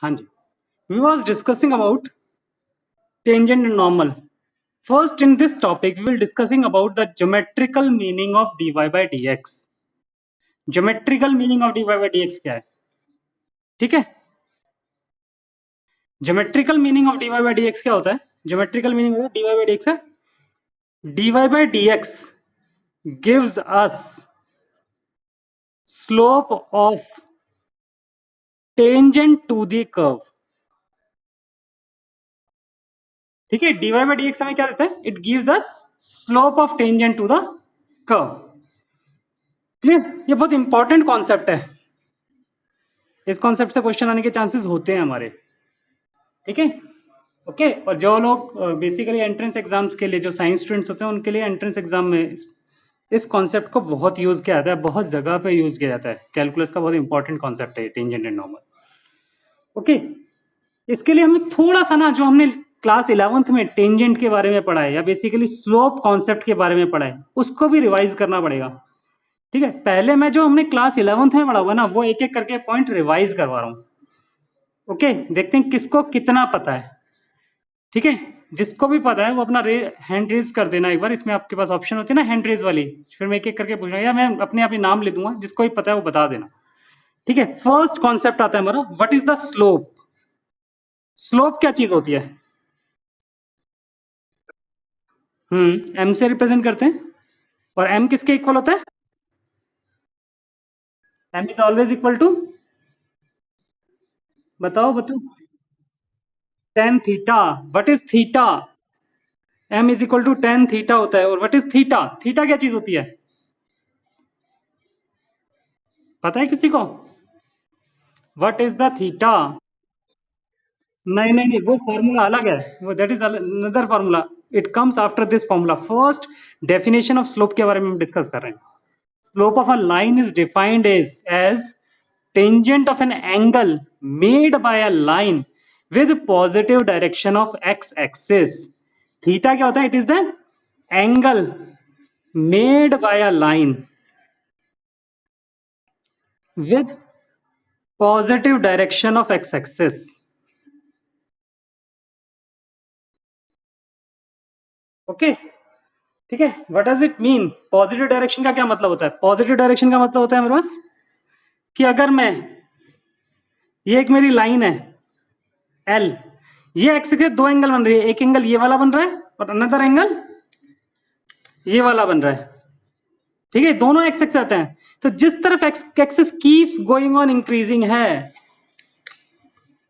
हाँ जी, we was discussing about tangent and normal. First, in this topic, we will discussing about the geometrical meaning of dy by dx. Geometrical meaning of dy by dx क्या है? ठीक है? Geometrical meaning of dy by dx क्या होता है? Geometrical meaning होता है dy by dx है dy by dx gives us slope of tangent to the curve. ठीक है, dy by dx हमें क्या देता है? It gives us slope of tangent to the curve. Clear? ये बहुत इंपॉर्टेंट कॉन्सेप्ट है. इस कॉन्सेप्ट से क्वेश्चन आने के चांसेस होते हैं हमारे. ठीक है, ओके. और जो लोग बेसिकली एंट्रेंस एग्जाम्स के लिए, जो साइंस स्टूडेंट्स होते हैं, उनके लिए एंट्रेंस एग्जाम में इस कॉन्सेप्ट को बहुत यूज किया जाता है, बहुत जगह पे यूज किया जाता है. कैलकुलस का बहुत इंपॉर्टेंट कॉन्सेप्ट है टेंजेंट एंड नॉर्मल. ओके, इसके लिए हमें थोड़ा सा ना, जो हमने क्लास 11th में टेंजेंट के बारे में पढ़ा है या बेसिकली स्लोप कॉन्सेप्ट के बारे में पढ़ा है, उसको भी रिवाइज करना पड़ेगा. ठीक है, पहले मैं जो हमने क्लास 11th में पढ़ा हुआ ना, वो एक एक करके पॉइंट रिवाइज करवा रहा हूँ. ओके, देखते हैं किसको कितना पता है. ठीक है, जिसको भी पता है वो अपना हैंड रेज कर देना एक बार. इसमें आपके पास ऑप्शन होती है ना हैंड रेज वाली, फिर मैं एक एक करके पूछूंगा या मैं अपने आप ही नाम ले दूंगा. जिसको भी पता है वो बता देना. ठीक है, फर्स्ट कॉन्सेप्ट आता है हमारा, what is the slope. Slope क्या चीज होती है? एम से रिप्रेजेंट करते हैं. और एम किसके इक्वल होता है? M is always equal to, बताओ बताओ, tan theta. What is theta? M is equal to ten theta होता है. और व्हाट इज थीटा? थीटा क्या चीज होती है? पता है किसी को? What is the theta? नहीं नहीं नहीं, वो फॉर्मूला अलग है. वो that is another formula. It comes after this formula. First definition of slope के बारे में हम डिस्कस कर रहे हैं. Slope of a line is defined as tangent of an angle made by a line with positive direction of x axis. Theta क्या होता है? It is the angle made by a line with positive direction of x axis. Okay, ठीक है. What does it mean? Positive direction का क्या मतलब होता है? पॉजिटिव डायरेक्शन का मतलब होता है मेरे पास कि अगर मैं, ये एक मेरी लाइन है L, ये एक्स के दो एंगल बन रही है. एक एंगल ये वाला बन रहा है और अनदर एंगल ये वाला बन रहा है. ठीक है, दोनों एक्स एक्स आते हैं. तो जिस तरफ x axis keeps going on increasing है,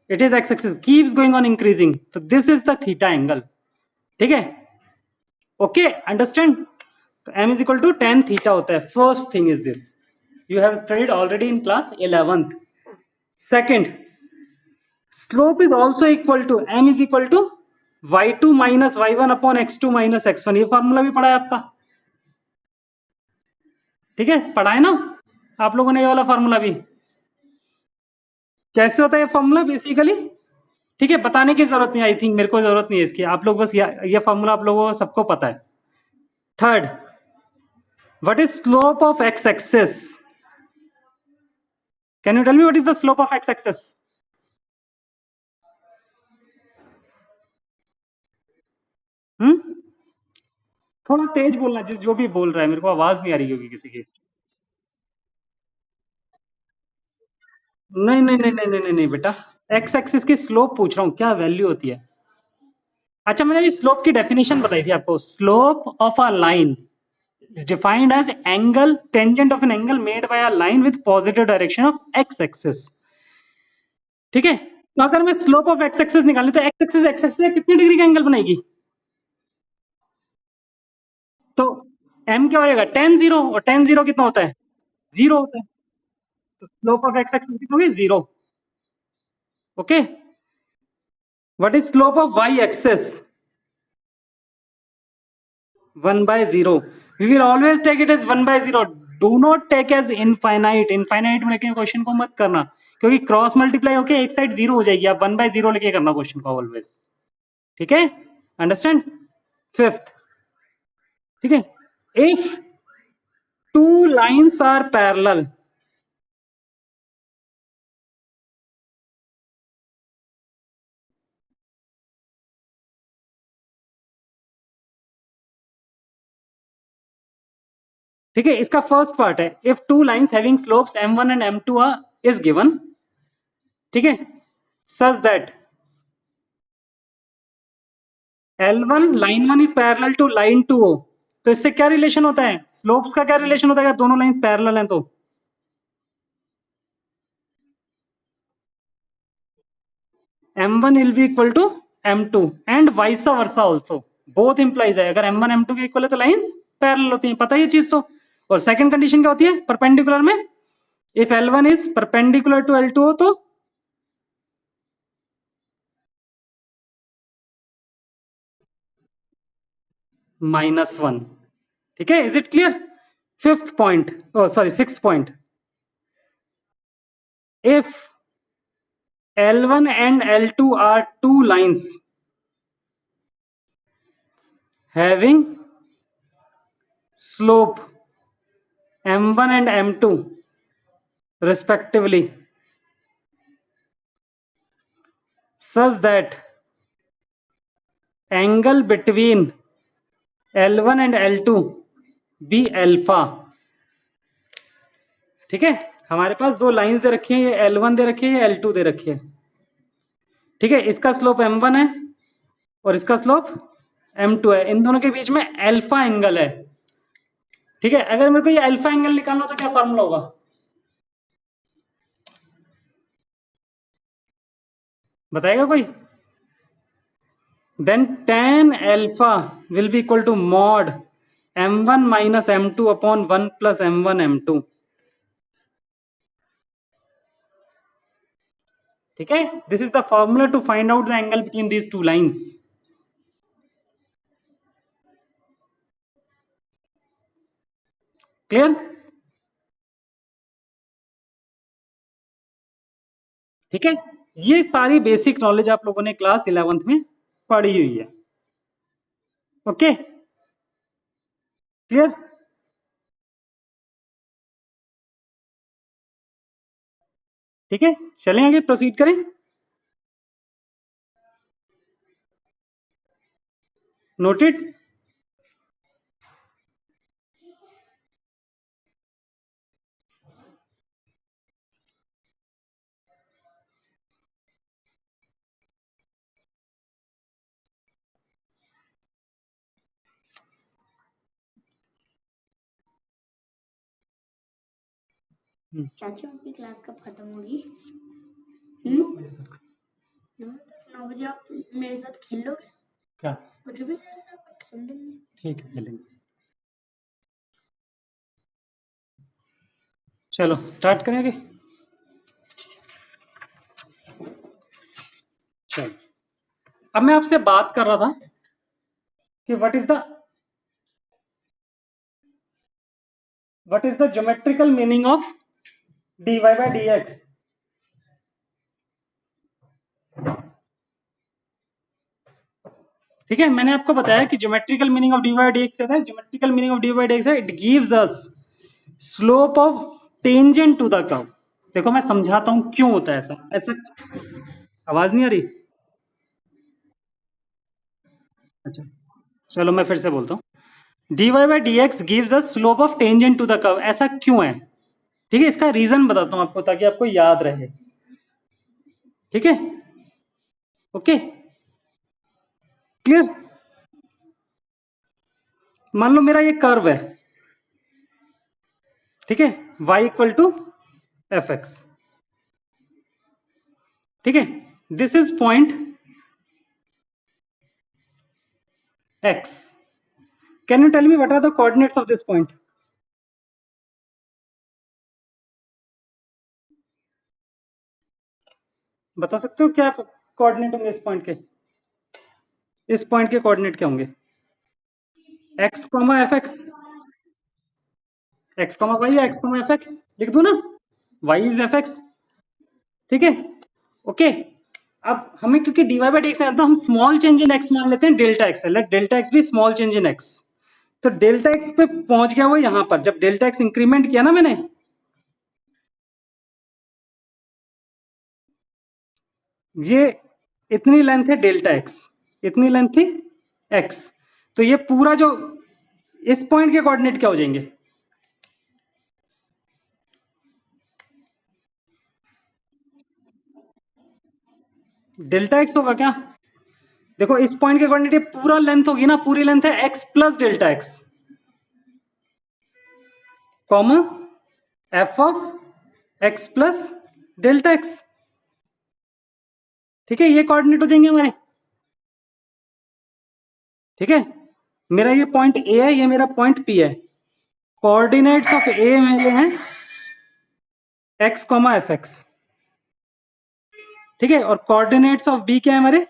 it is x axis keeps going on increasing, तो this is the theta angle. ठीक है, ओके, अंडरस्टैंड. तो m is equal to ten theta होता है. First thing is this, you have studied already in class 11th. Second, slope is also equal to m is equal to y2 minus y1 upon x2 minus x1. ये formula भी पढ़ा है आपका. ठीक है, पढ़ा है ना आप लोगों ने ये वाला फॉर्मूला भी. कैसे होता है ये फॉर्मूला बेसिकली? ठीक है, बताने की जरूरत नहीं, आई थिंक मेरे को जरूरत नहीं है इसकी. आप लोग बस ये फॉर्मूला आप लोगों को सबको पता है. Third, what is slope of x axis? Can you tell me what is the slope of x-axis? थोड़ा तेज बोलना, जिस जो भी बोल रहा है, मेरे को आवाज नहीं आ रही होगी किसी की. नहीं नहीं नहीं नहीं नहीं नहीं बेटा, एक्स एक्सिस की स्लोप पूछ रहा हूँ, क्या वैल्यू होती है. अच्छा, मैंने अभी स्लोप की डेफिनेशन बताई थी आपको. Slope of a line is defined as angle tangent of an angle made by a line with positive direction of x axis. ठीक है, तो अगर मैं स्लोप ऑफ एक्स एक्सिस निकालूं तो एक्स एक्सिस से कितनी डिग्री का एंगल बनेगी? तो m क्या हो जाएगा? tan 0. और tan 0 कितना होता है? 0 होता है. तो स्लोप ऑफ एक्स एक्सिस कितना होगी? 0. Okay, what is slope of y axis? 1/0. We will always take it as 1/0. Do not take as infinite. Infinite में लेके क्वेश्चन को मत करना, क्योंकि क्रॉस मल्टीप्लाई होके एक साइड 0 हो जाएगी. आप 1/0 लेके करना क्वेश्चन को ऑलवेज. ठीक है, अंडरस्टैंड. फिफ्थ, ठीक है, if two lines are parallel, ठीक है, इसका फर्स्ट पार्ट है if two lines having slopes m1 and m2 is given, ठीक है, such that L1 line 1 is parallel to line 2 हो, तो इससे क्या रिलेशन होता है, स्लोप्स का क्या रिलेशन होता है अगर दोनों लाइंस पैरेलल हैं तो m1 will be equal to m2 and vice versa also, both implies है अगर m1 m2 के इक्वल है तो लाइंस पैरेलल होती हैं, पता है ये चीज तो। और सेकंड कंडीशन क्या होती है परपेंडिकुलर में, if L1 is perpendicular to L2 हो तो -1, ठीक है, is it clear. Fifth point, sorry sixth point, if L1 and L2 are two lines having slope m1 and m2 respectively such that angle between L1 and L2 be alpha, ठीक है, हमारे पास दो lines दे रखी हैं, ये L1 दे रखी है, ये L2 दे रखी है, ठीक है, इसका स्लोप m1 है और इसका स्लोप m2 है, इन दोनों के बीच में अल्फा एंगल है, ठीक है। अगर मेरे को ये अल्फा एंगल निकालना तो क्या फॉर्मूला होगा, बताएगा कोई, then tan alpha will be equal to mod m1 minus m2 upon 1 plus m1 m2, ठीक है, this is the formula to find out the angle between these two lines, clear, ठीक है, ये सारी बेसिक नॉलेज आप लोगों ने class 11th में पढ़ी हुई है, ओके, क्लियर, ठीक है, चलें आगे प्रोसीड करें। नोटेड, चाची आपकी क्लास कब खत्म होगी? 9 बजे आप मेरे साथ खेल लोगे क्या, कुछ भी मेरे साथ खेल लेंगे, ठीक है खेलेंगे, चलो स्टार्ट करेंगे, चलो अब मैं आपसे बात कर रहा था कि what is the geometrical meaning of dy by dx, ठीक है, मैंने आपको बताया कि geometrical meaning of dy by dx क्या है, geometrical meaning of dy by dx है it gives us slope of tangent to the curve. देखो मैं समझाता हूं क्यों होता है ऐसा, आवाज नहीं आ रही, अच्छा चलो मैं फिर से बोलता हूं, dy by dx gives us slope of tangent to the curve, ऐसा क्यों है, ठीक है, इसका रीजन बताता हूं आपको ताकि आपको याद रहे, ठीक है, ओके, क्लियर, मान लो मेरा ये कर्व है, ठीक है, y equal to f x, ठीक है, this is point x, can you tell me what are the coordinates of this point, बता सकते हो क्या कोऑर्डिनेट होंगे इस पॉइंट के, इस पॉइंट के कोऑर्डिनेट क्या होंगे, x comma f x, x comma y या एक्स कॉमा एफ एक्स लिख दो ना, y इज एफ एक्स, ठीक है, ओके, अब हमें क्योंकि dy by dx है तो हम स्मॉल चेंज इन x मान लेते हैं डेल्टा x है, लेट डेल्टा x भी स्मॉल चेंज इन x, तो डेल्टा x पे पहुंच गया वो यहां पर, जब डेल्टा x इंक्रीमेंट किया ना मैंने, ये इतनी लेंथ है डेल्टा x, इतनी लेंथ थी x, तो ये पूरा जो इस पॉइंट के कोऑर्डिनेट क्या हो जाएंगे, डेल्टा एक्स होगा क्या? देखो इस पॉइंट की क्वांटिटी पूरा लेंथ होगी ना, पूरी लेंथ है x plus delta x, comma f of x plus delta x. ठीक है, ये कोऑर्डिनेट हो जाएंगे हमारे। ठीक है, मेरा ये पॉइंट ए है, ये मेरा पॉइंट पी है। कोऑर्डिनेट्स ऑफ ए मेरे हैं एक्स कॉमा एफ एक्स। ठीक है, और कोऑर्डिनेट्स ऑफ बी क्या है हमारे?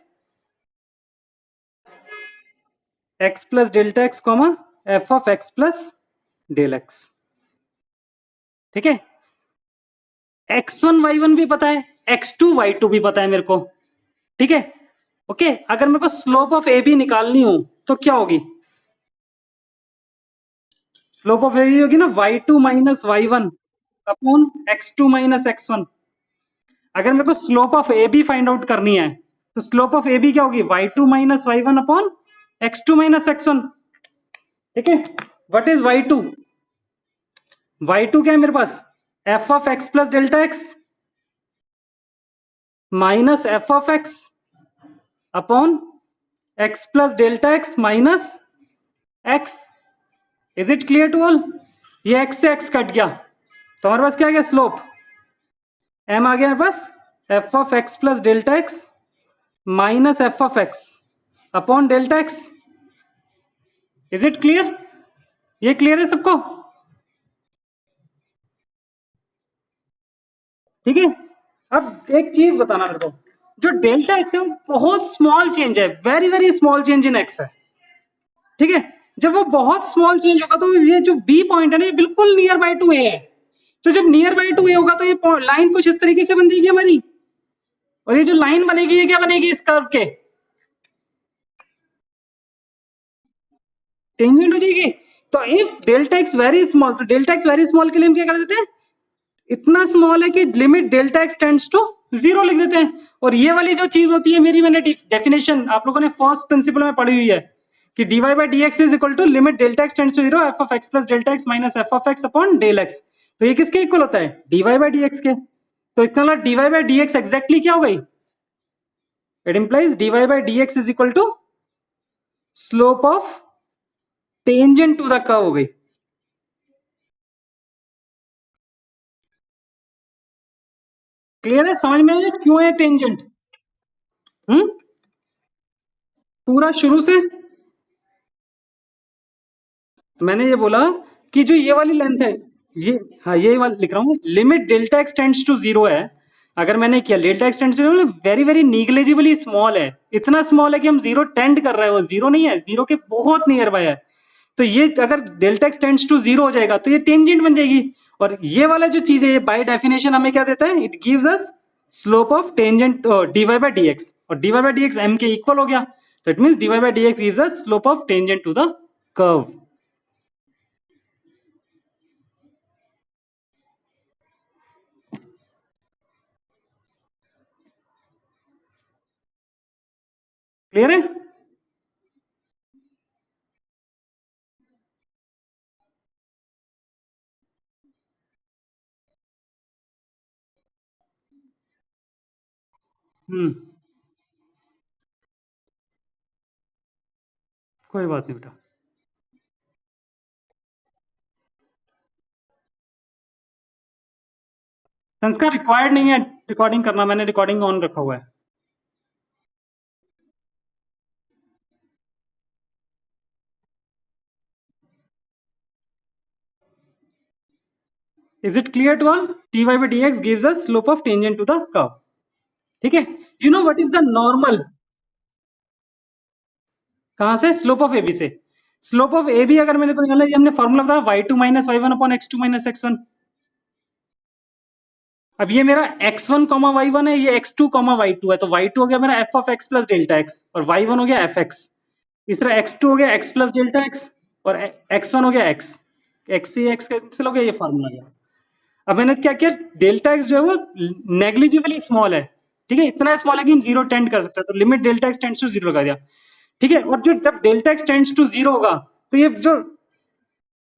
X plus delta x comma f of x plus del x. ठीक है, x1 y1 भी पता है, x2 y2 भी पता है मेरे को। ठीक है, ओके, अगर मेरे को स्लोप ऑफ ए बी निकालनी हो तो क्या होगी? स्लोप ऑफ ए बी होगी ना y2 minus y1 upon x2 minus x1। अगर मेरे को slope of A B find out करनी है तो स्लोप ऑफ ए बी क्या होगी? y2 minus y1 upon x2 minus x1। ठीक है, व्हाट इज y2? y2 क्या है मेरे पास? f of x plus delta x minus f of x upon x plus delta x minus x. Is it clear to all? ये x से x cut गया तो हमारे पास क्या आ गया? स्लोप m आ गया हमारे पास f of x plus delta x minus f of x upon delta x. Is it clear? ये क्लियर है सबको? ठीक है, अब एक चीज बताना मेरे को, जो डेल्टा एक्स है वो बहुत स्मॉल चेंज है, very very small change in x है। ठीक है, जब वो बहुत स्मॉल चेंज होगा तो ये जो बी पॉइंट है ना, ये बिल्कुल नियर बाय टू ए है। तो जब नियर बाय टू ए होगा तो ये लाइन कुछ इस तरीके से बन जाएगी हमारी, और ये जो लाइन बनेगी ये क्या बनेगी? इस कर्व के टेंजेंट हो जाएगी। तो if delta x very small, तो डेल्टा एक्स वेरी स्मॉल के लिए हम क्या कर देते हैं? इतना स्मॉल है कि limit delta x tends to zero लिख देते हैं। और ये वाली जो चीज होती है मेरी, मैंने डेफिनेशन आप लोगों ने फर्स्ट प्रिंसिपल में पढ़ी हुई है कि dy by dx is equal to limit delta x tends to zero f of x plus delta x minus f of x upon del x. तो ये किसके इक्वल होता है? dy by dx के। तो इतना dy by dx एग्जैक्टली क्या हो गई? It implies dy by dx is equal to slope of tangent to the curve हो गई। क्लियर है? समझ में आया क्यों है टेंजेंट? पूरा शुरू से मैंने ये बोला कि जो ये वाली लेंथ है, ये, हाँ ये वाली लिख रहा हूँ, limit delta x tends to zero है। अगर मैंने किया delta x tends to very very negligibly small है, इतना स्मॉल है कि हम जीरो टेंड कर रहे हैं, वो जीरो नहीं है, जीरो के बहुत नियर बाय है। तो ये अगर delta x tends to zero हो जाएगा तो ये टेंजेंट बन जाएगी। और ये वाला जो चीज है, ये बाय डेफिनेशन हमें क्या देता है? It gives us slope of tangent dy by dx, और dy by dx m के इक्वल हो गया, तो it means dy by dx gives us slope of tangent to the curve. Clear है? कोई बात नहीं बेटा। संस्कार रिक्वायर्ड नहीं है रिकॉर्डिंग करना, मैंने रिकॉर्डिंग ऑन रखा हुआ है। Is it clear to all? dy by dx gives us slope of tangent to the curve। ठीक है, you know what is the normal? कहां से? स्लोप ऑफ AB से। स्लोप ऑफ AB अगर मैंने को निकाला, ये हमने फॉर्मूला बताया y2 minus y1 upon x2 minus x1। अब ये मेरा x1 कॉमा y1 है, ये x2 कॉमा y2 है, तो y2 हो गया मेरा f of x plus delta x, और y1 हो गया fx। इस तरह x2 हो गया x प्लस डेल्टा x, और x1 हो गया x। x से x कैंसिल हो गया, ये फॉर्मूला गया। अब मैंने क्या किया? डेल्टा एक्स जो है वो नेग्लिजिबली स्मॉल है। ठीक है, इतना स्मॉल है कि हम जीरो टेंड कर सकते हैं, तो limit delta x tends to zero लगा दिया। ठीक है, और जो जब delta x tends to zero होगा तो ये जो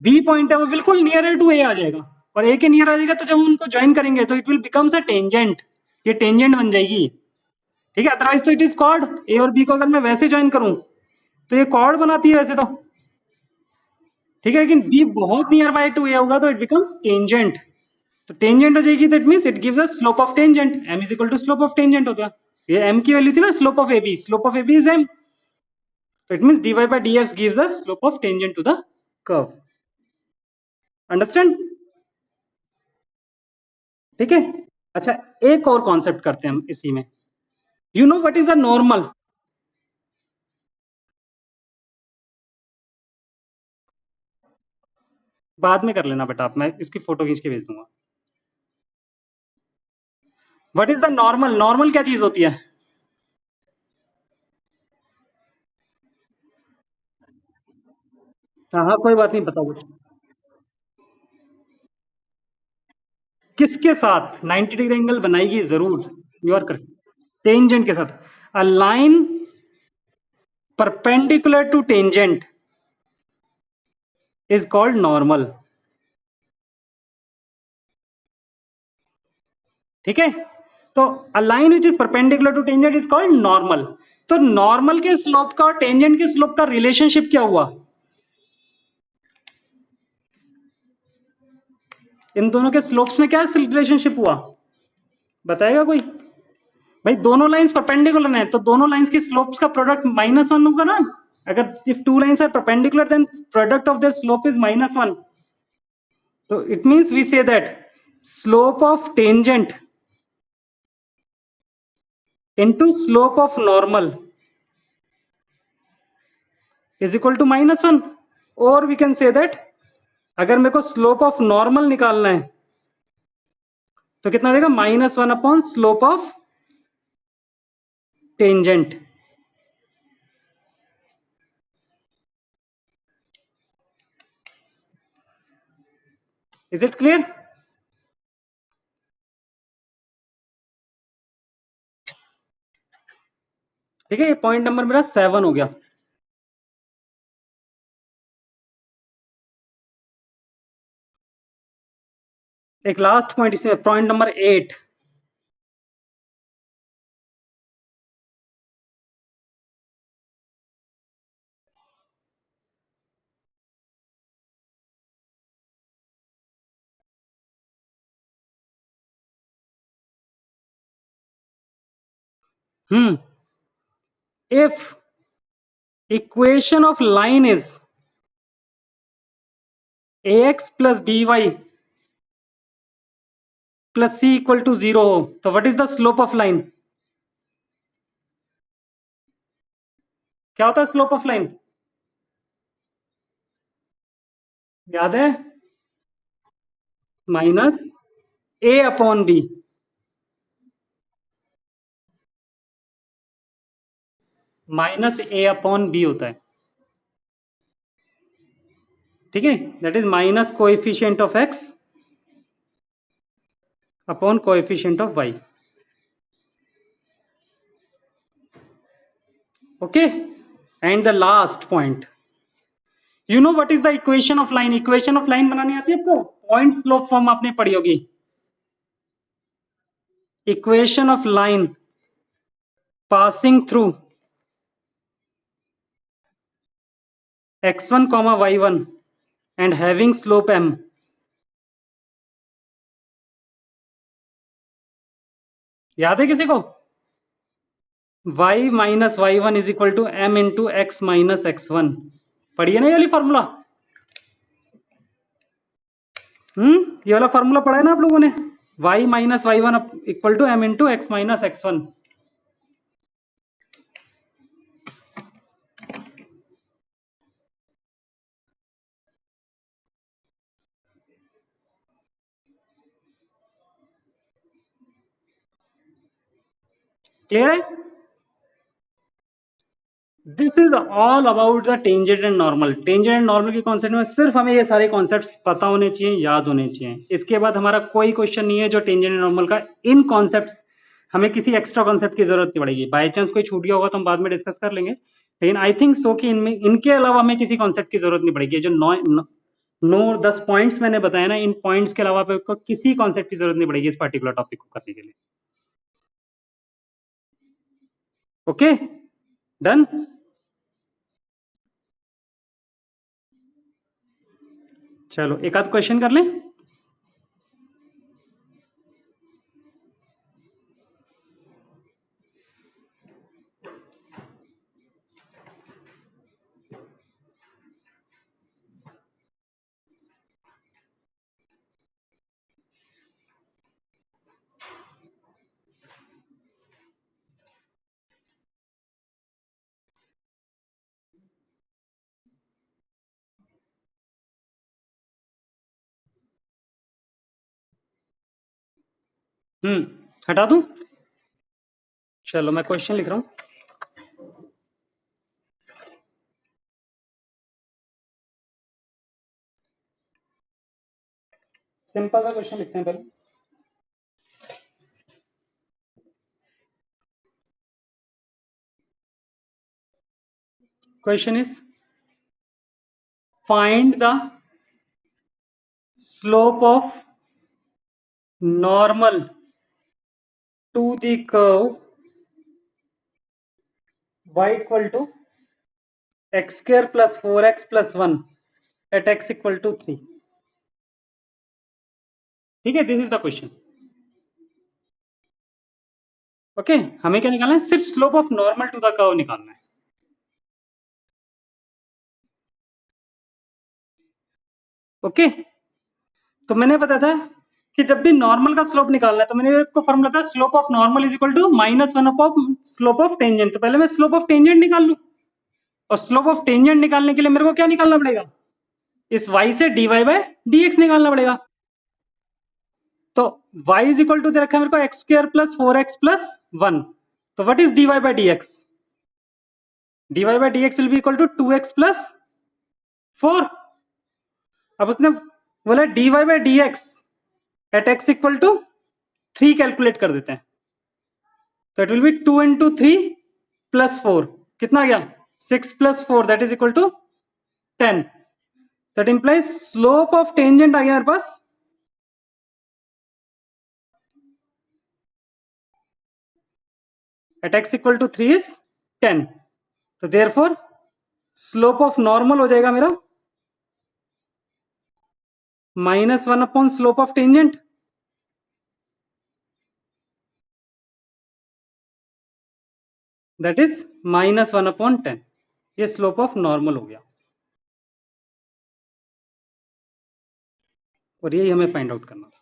बी पॉइंट है वो बिल्कुल नियर टू ए आ जाएगा, और ए के नियर आ जाएगा तो जब हम उनको ज्वाइन करेंगे तो it will becomes a tangent, ये टेंजेंट बन जाएगी। ठीक है, अदरवाइज तो इट इज कॉर्ड। ए और बी को अगर मैं वैसे ज्वाइन करूं तो ये कॉर्ड बनाती है वैसे तो, ठीक है, लेकिन बी बहुत नियर बाय टू ए होगा तो इट बिकम्स टेंजेंट। तो टेंजेंट हो जाएगी तो it means it gives a slope of tangent, M is equal to slope of tangent होता है। ये एम की वैल्यू थी ना, slope of A B, slope of A B is M, तो it means dy by dx gives us slope of tangent to the curve। Understand? ठीक है। अच्छा, एक और कॉन्सेप्ट करते हैं हम इसी में। You know what is a normal? बाद में कर लेना बेटा आप, मैं इसकी फोटो खींच के भेज दूंगा। What is the normal? Normal क्या चीज होती है? हाँ हाँ, कोई बात नहीं, बताओ बेटा। किसके साथ 90 डिग्री एंगल बनाएगी? जरूर, यू आर करेक्ट, टेंजेंट के साथ। A line perpendicular to tangent is called normal. ठीक है, तो a line which is perpendicular to tangent is called normal. तो नॉर्मल के स्लोप का और टेंजेंट के स्लोप का रिलेशनशिप क्या हुआ? इन दोनों के स्लोप्स में क्या रिलेशनशिप हुआ, बताएगा कोई? भाई दोनों लाइंस परपेंडिकुलर हैं तो दोनों लाइंस की स्लोप्स का प्रोडक्ट -1 होगा ना। अगर if two lines are perpendicular then product of their slope is -1। तो it means we say that slope of tangent into slope of normal is equal to -1। और वी कैन से दैट अगर मेरे को slope of normal निकालना है तो कितना देगा? -1 upon slope of tangent. Is it clear? ठीक है, ये पॉइंट नंबर मेरा 7 हो गया। एक लास्ट पॉइंट इसमें, point number 8। if equation of line is ax plus by plus c equal to 0 हो तो what is the slope of line? क्या होता है स्लोप ऑफ लाइन? याद है? Minus a upon b. Minus a upon b होता है, ठीक है, that is minus coefficient of x upon coefficient of y. Okay, and the last point, you know what is the equation of line? Equation of line बनानी आती है आपको? Point slope form आपने पढ़ी होगी। Equation of line passing through x1 y1 and having slope m। याद है किसी को? y minus y one is equal to M into x minus x1। पढ़िए ना ये वाली फॉर्मूला? ये वाला फॉर्मूला पढ़ा है ना आप लोगों ने? y minus y one equal to M into x minus x1। Clear है? This is all about the tangent and normal. Tangent and normal के कॉन्सेप्ट में सिर्फ हमें ये सारे कॉन्सेप्ट्स पता होने चाहिए, याद होने चाहिए। इसके बाद हमारा कोई क्वेश्चन नहीं है जो टेंजेंट एंड नॉर्मल का इन कॉन्सेप्ट्स हमें किसी एक्स्ट्रा कॉन्सेप्ट की जरूरत नहीं पड़ेगी। बाई चांस कोई छूट गया होगा तो हम बाद में डिस्कस कर लेंगे, लेकिन आई थिंक सो कि इनमें इनके अलावा हमें किसी कॉन्सेप्ट की जरूरत नहीं पड़ेगी। जो 9-10 पॉइंट्स मैंने बताया ना, इन पॉइंट्स के अलावा आपको किसी कॉन्सेप्ट की जरूरत नहीं पड़ेगी इस पर्टिकुलर टॉपिक को करने के लिए। Okay done. चलो एक आध क्वेश्चन कर लें। हटा दूं? चलो मैं क्वेश्चन लिख रहा हूं। सिंपल सा क्वेश्चन लिखते हैं पहले। Question is find the slope of normal to the curve y equal to x square plus 4x plus 1 at x equal to 3। ठीक है, this is the question. Okay, हमें क्या निकालना है? सिर्फ slope of normal to the curve निकालना है। Okay तो मैंने बताया था कि जब भी नॉर्मल का स्लोप निकालना है तो मैंने आपको फॉर्मूला था slope of normal is equal to -1 upon slope of tangent. तो पहले मैं स्लोप ऑफ टेंजेंट निकाल लूं, और स्लोप ऑफ टेंजेंट निकालने के लिए मेरे को क्या निकालना पड़ेगा? इस y से dy बाय dx निकालना पड़ेगा। तो y इज इक्वल टू दे रखा है मेरे को x square plus 4x plus 1। तो what is dy by dx? dy by dx will be equal to 2x plus 4। अब उसने बोला dy by dx at x equal to 3 calculate कर देते हैं। तो it will be 2 into 3 plus 4, कितना आ गया? 6 plus 4 that is equal to 10। That implies slope of tangent आ गया मेरे पास at x equal to 3 is 10। तो therefore स्लोप ऑफ नॉर्मल हो जाएगा मेरा -1 upon slope of tangent. That is -1 upon 10। ये स्लोप ऑफ नॉर्मल हो गया, और यही हमें फाइंड आउट करना था।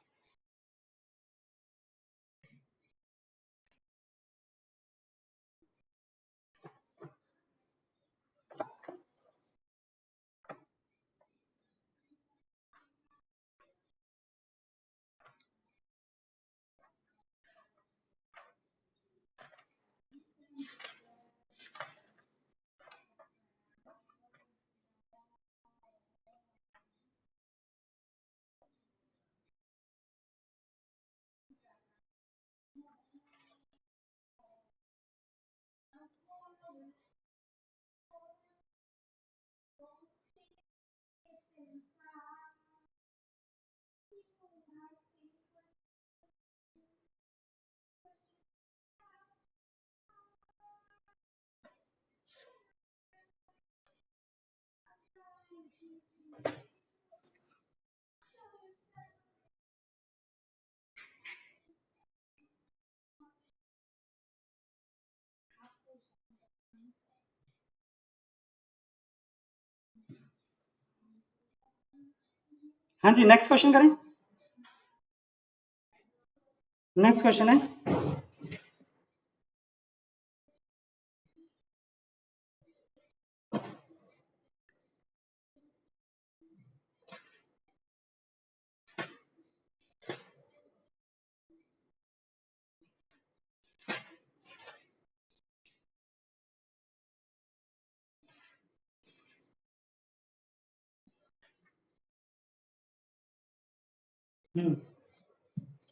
हाँ जी, नेक्स्ट क्वेश्चन करें। नेक्स्ट क्वेश्चन है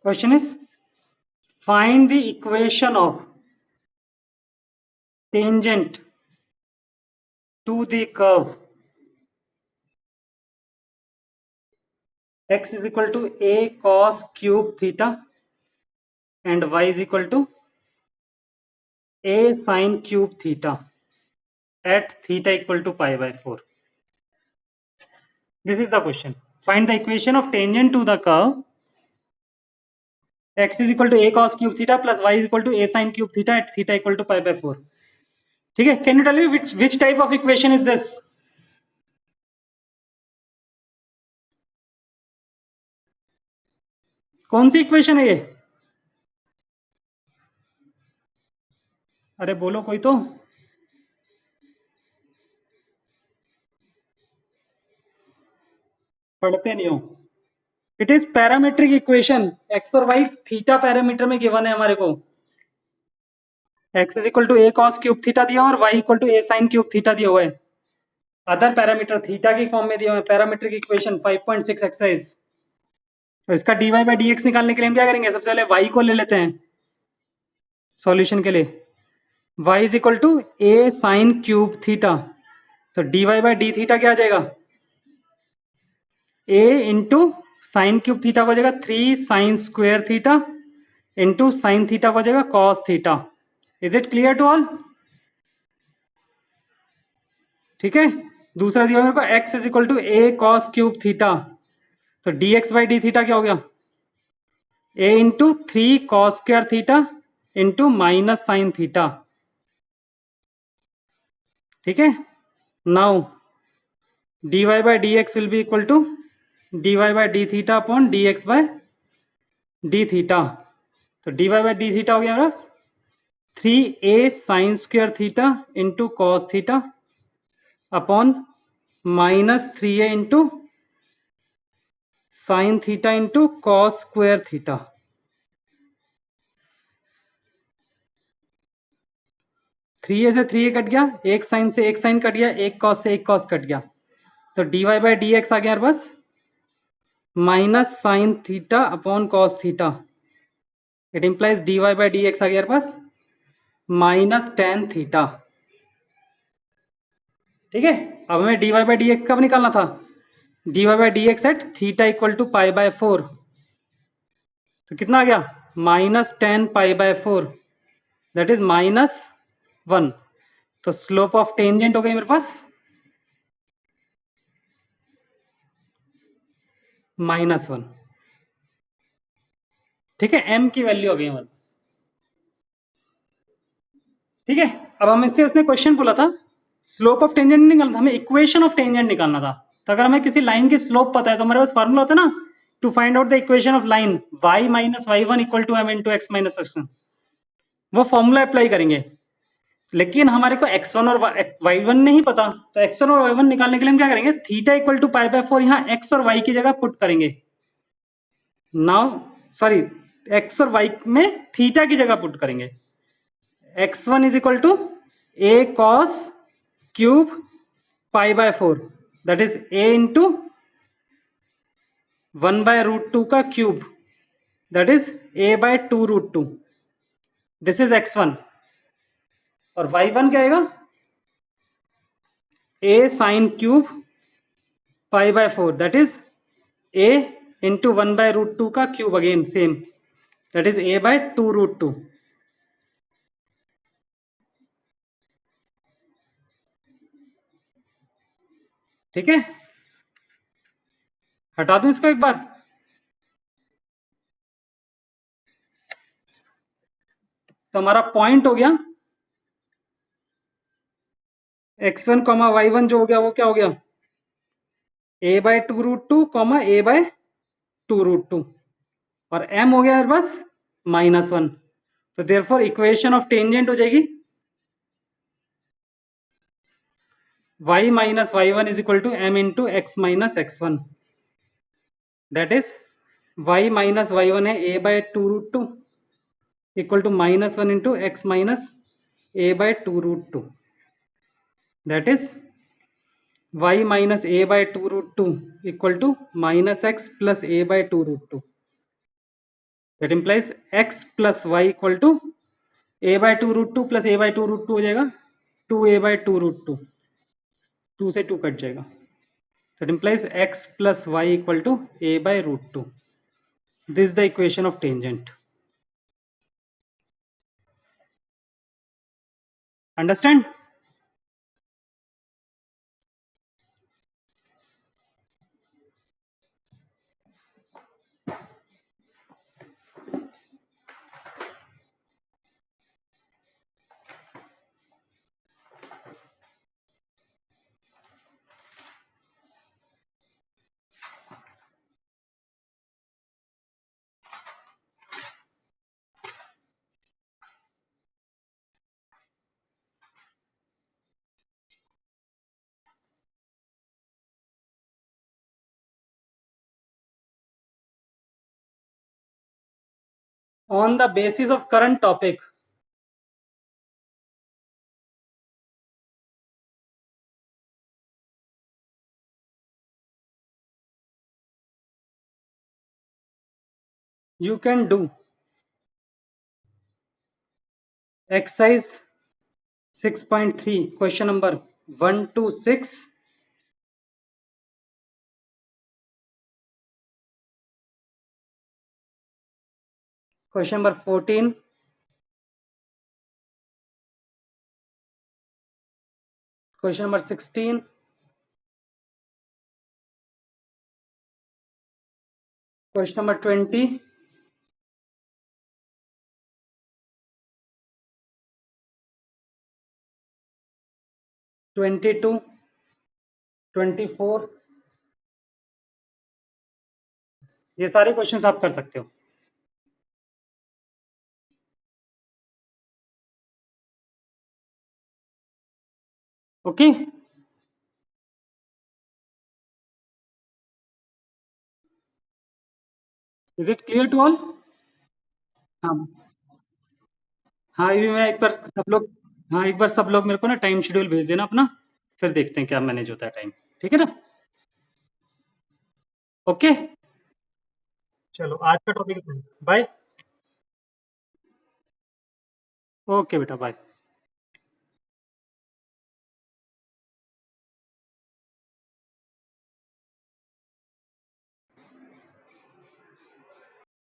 question is find the equation of tangent to the curve x is equal to a cos cube theta and y is equal to a sine cube theta at theta equal to pi by 4. This is the question. Find the equation of tangent to the curve x is equal to a cos cube theta plus y is equal to a sine cube theta at theta equal to pi by 4. ठीक है? Can you tell me which type of equation is this? कौन सी equation है ये? अरे बोलो कोई तो. पढ़ते नहीं हो. It is parametric equation. X और वाई थीटा पैरामीटर में गिवन है हमारे को. X is equal to a cos cube theta दिया और y equal to a sine cube theta दिया हुआ है. अदर पैरामीटर थीटा की फॉर्म में दिया हुआ है. Parametric equation 5.6 exercise. तो इसका dy बाई डी एक्स निकालने के लिए हम क्या करेंगे? सबसे पहले y को ले लेते हैं सॉल्यूशन के लिए. y is equal to a sine cube theta. तो dy बाई डी थीटा क्या आ जाएगा? a into sine cube theta को हो जाएगा 3 sine square theta into sine theta को हो जाएगा cos theta. Is it clear to all? ठीक है. दूसरा दिया मेरे को x is equal to a cos cube theta. तो dx बाई डी थीटा क्या हो गया? a into 3 cos square theta into minus sine theta. ठीक है. Now dy by D x will be equal to dy by D theta upon dx by D theta. तो dy by D theta हो गया मेरा 3a sine square theta into cos theta upon minus 3a into sine theta into cos square theta. Three A से 3a cut गया, एक sign से एक sign cut गया, एक कॉस से एक कॉस कट गया. तो dy बाई डी एक्स आ गया बस minus sine theta upon cos theta. It implies dy by D x आ गया बस माइनस टेन थीटा. ठीक है. अब हमें dy बाई डी एक्स कब निकालना था? dy by D x at theta equal to pi by 4. तो कितना आ गया? Minus 10 pi by 4. That is minus 1. तो स्लोप ऑफ टेंजेंट हो गई मेरे पास -1. ठीक है. m की वैल्यू हो गई हमारे पास. ठीक है. अब हम इससे उसने क्वेश्चन बोला था स्लोप ऑफ टेंजेंट नहीं निकालना था, हमें इक्वेशन ऑफ टेंजेंट निकालना था. तो अगर हमें किसी लाइन की स्लोप पता है तो हमारे पास फार्मूला होता है ना to find out the equation of line y minus y one equal to M into x minus x. वो फॉर्मूला अप्लाई करेंगे. लेकिन हमारे को x1 और y1 नहीं पता. तो x1 और y1 निकालने के लिए हम क्या करेंगे? Theta equal to pi by 4 यहाँ x और y की जगह पुट करेंगे. नाउ सॉरी x और y में थीटा की जगह पुट करेंगे. x1 is equal to a cos cube pi by 4 that is a into 1 by root 2 का cube that is a by 2 root 2. This is x1. और y1 क्या आएगा? a sine cube pi by 4 that is a into 1 by root 2 का cube again same that is a by 2 root 2. ठीक है. हटा दूं इसको एक बार. तो हमारा पॉइंट हो गया x1 कॉमा y1 जो हो गया वो क्या हो गया? a by 2 root 2 comma a by 2 root 2 और m हो गया बस -1. तो देयरफॉर इक्वेशन ऑफ टेंजेंट हो जाएगी y minus y1 is equal to m into x minus x1. That is y minus y1 है a by 2 root 2 equal to -1 into x minus a by 2 root 2. That is y minus a by 2 root 2 equal to minus x plus a by 2 root 2. That implies x plus y equal to a by 2 root 2 plus a by 2 root 2 हो जाएगा 2a bye 2 root 2. 2 से 2 cut जाएगा. That implies x plus y equal to a by root 2. This is the equation of tangent. Understand? On the basis of current topic, you can do exercise 6.3 question number 1 to 6, question number 14, question number 16, question number 20, (22), 24, ये सारे questions आप कर सकते हो. Okay, is it clear to all? हाँ हाँ, ये भी मैं एक बार सब लोग, हाँ एक बार सब लोग मेरे को ना टाइम शेड्यूल भेज देना अपना, फिर देखते हैं क्या मैनेज होता है टाइम. ठीक है ना? ओके, चलो आज का टॉपिक बाय. ओके बेटा, बाय.